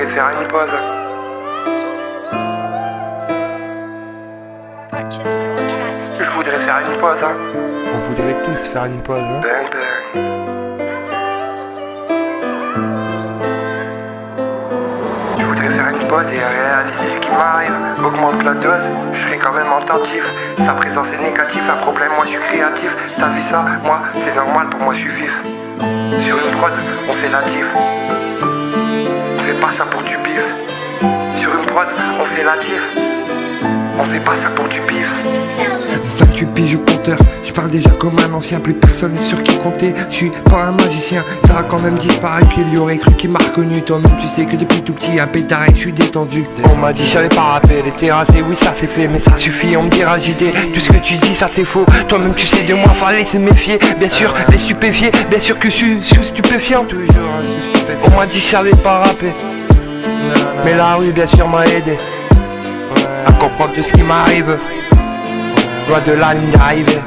voudrais faire une pause. Je voudrais faire une pause, hein. On voudrait tous faire une pause, hein. Ben. Je voudrais faire une pause et réaliser ce qui m'arrive. Augmente la dose, je serai quand même attentif. Sa présence est négative, un problème, moi je suis créatif. T'as vu ça? Moi, c'est normal, pour moi je suis vif. Sur une prod, on fait la diff. On fait pas ça pour du bif. Sur une prod, on fait la diff. On fait pas ça pour du bif. 28 piges compteur, je parle déjà comme un ancien, plus personne sur qui compter. Je suis pas un magicien, ça a quand même disparu. Qu'il y aurait cru qu'il m'a reconnu. Toi-même tu sais que depuis tout petit un pétard et je suis détendu. On m'a dit j'avais pas rappé, les terrassés, oui ça c'est fait, mais ça suffit, on me dira JD. Tout ce que tu dis ça c'est faux, toi-même tu sais de moi, fallait se méfier. Bien sûr, les stupéfiés, bien sûr que je suis stupéfiant. On m'a dit j'avais pas rappé, mais la rue bien sûr m'a aidé à comprendre tout ce qui m'arrive. Loin de la ligne d'arrivée.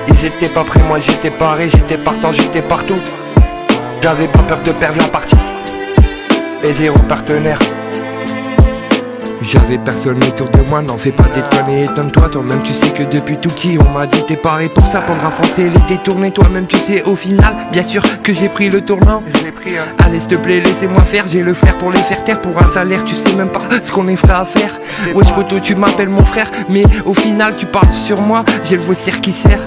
Ils étaient pas prêts, moi j'étais paré, j'étais partant, j'étais partout. J'avais pas peur de perdre la partie. Et zéro partenaire. J'avais personne autour de moi, n'en fais pas déconner, étonne-toi. Toi-même tu sais que depuis tout petit on m'a dit t'es paré pour ça, prendre à forcer les détourner. Toi-même tu sais au final, bien sûr que j'ai pris le tournant. Allez s'il te plaît laissez-moi faire, j'ai le flair pour les faire taire. Pour un salaire tu sais même pas ce qu'on est prêt à faire. Wesh poto tu m'appelles mon frère, mais au final tu parles sur moi, j'ai le vautière qui sert.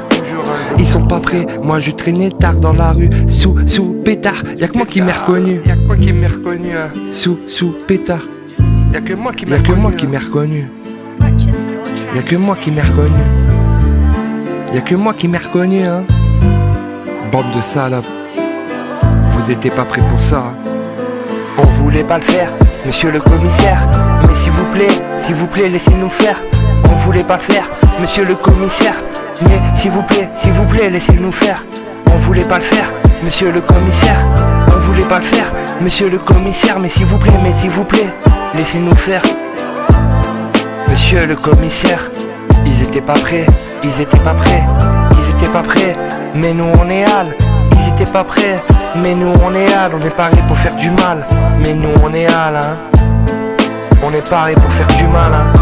Ils sont pas prêts, moi je traînais tard dans la rue, sous pétard. Y'a que moi qui m'ai reconnu. Y'a que moi qui m'ai reconnu. Sous pétard. Y'a que moi qui m'ai reconnu. Y'a que moi qui m'ai reconnu. Y'a que moi qui m'ai reconnu, hein. Bande de salopes. Vous étiez pas prêts pour ça. On voulait pas le faire, monsieur le commissaire. Mais s'il vous plaît, laissez-nous faire. On voulait pas faire, monsieur le commissaire. Mais s'il vous plaît, laissez-nous faire. On voulait pas le faire, monsieur le commissaire. On voulait pas le faire, monsieur le commissaire. Mais s'il vous plaît, laissez-nous faire. Monsieur le commissaire, ils étaient pas prêts, mais nous on est hal. Ils étaient pas prêts, mais nous on est hal. On est parés pour faire du mal, mais nous on est hal, hein. On est parés pour faire du mal, hein.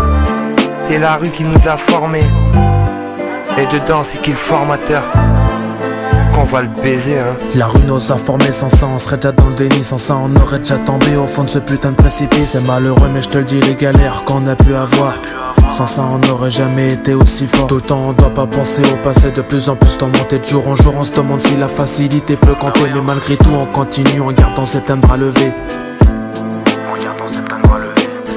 C'est la rue qui nous a formés. Et dedans c'est qui le formateur. Qu'on va le baiser, hein. La rue nous a formés, sans ça on serait déjà dans le déni. Sans ça on aurait déjà tombé au fond de ce putain de précipice. C'est malheureux mais je te le dis, les galères qu'on a pu avoir, sans ça on n'aurait jamais été aussi fort. Tout le temps on doit pas penser au passé, de plus en plus monter de jour en jour. On se demande si la facilité peut compter, mais malgré tout on continue en gardant cet bras levé.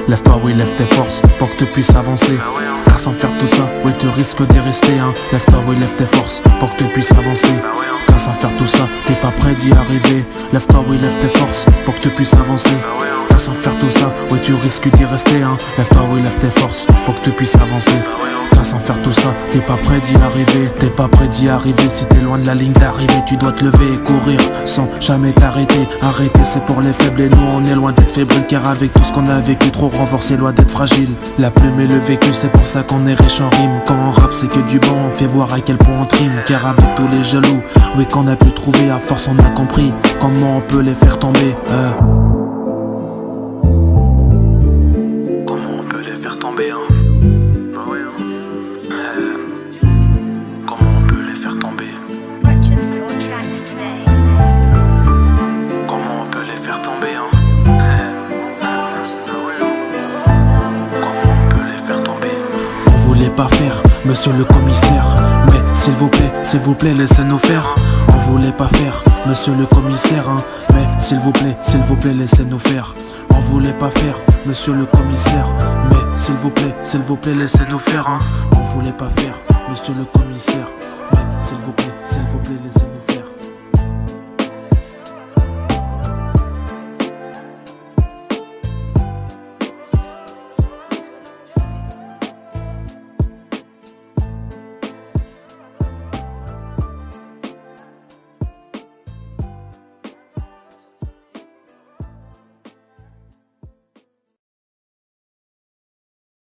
Lève-toi, oui, lève tes forces pour que tu puisses avancer. Car sans faire tout ça, oui, tu risques d'y rester, hein. Lève-toi, oui, lève tes forces pour que tu puisses avancer. Car sans faire tout ça, t'es pas prêt d'y arriver. Lève-toi, oui, lève tes forces pour que tu puisses avancer. Car sans faire tout ça, oui, tu risques d'y rester, hein. Lève-toi, oui, lève tes forces pour que tu puisses avancer. Car sans faire tout ça, t'es pas prêt d'y arriver. T'es pas prêt d'y arriver. Si t'es loin de la ligne d'arrivée, tu dois te lever et courir sans jamais t'arrêter. Arrêter, c'est pour les faibles et nous on est loin d'être fébrile. Car avec tout ce qu'on a vécu, trop renforcé, loin d'être fragile. La plume et le vécu, c'est pour ça qu'on est riche en rime. Quand on rappe, c'est que du bon, on fait voir à quel point on trime. Car avec tous les jaloux, oui, qu'on a pu trouver, à force on a compris comment on peut les faire tomber. Comment on peut les faire tomber, hein. Comment on peut les faire tomber? Comment on peut les faire tomber, hein. Comment on peut les faire tomber? On voulait pas faire, monsieur le commissaire, mais s'il vous plaît, laissez-nous faire. On voulait pas faire, monsieur le commissaire, hein, mais s'il vous plaît, laissez-nous faire. On voulait pas faire, monsieur le commissaire, mais s'il vous plaît, laissez-nous faire, hein. On voulait pas faire, monsieur le commissaire, mais s'il vous plaît, laissez-nous faire.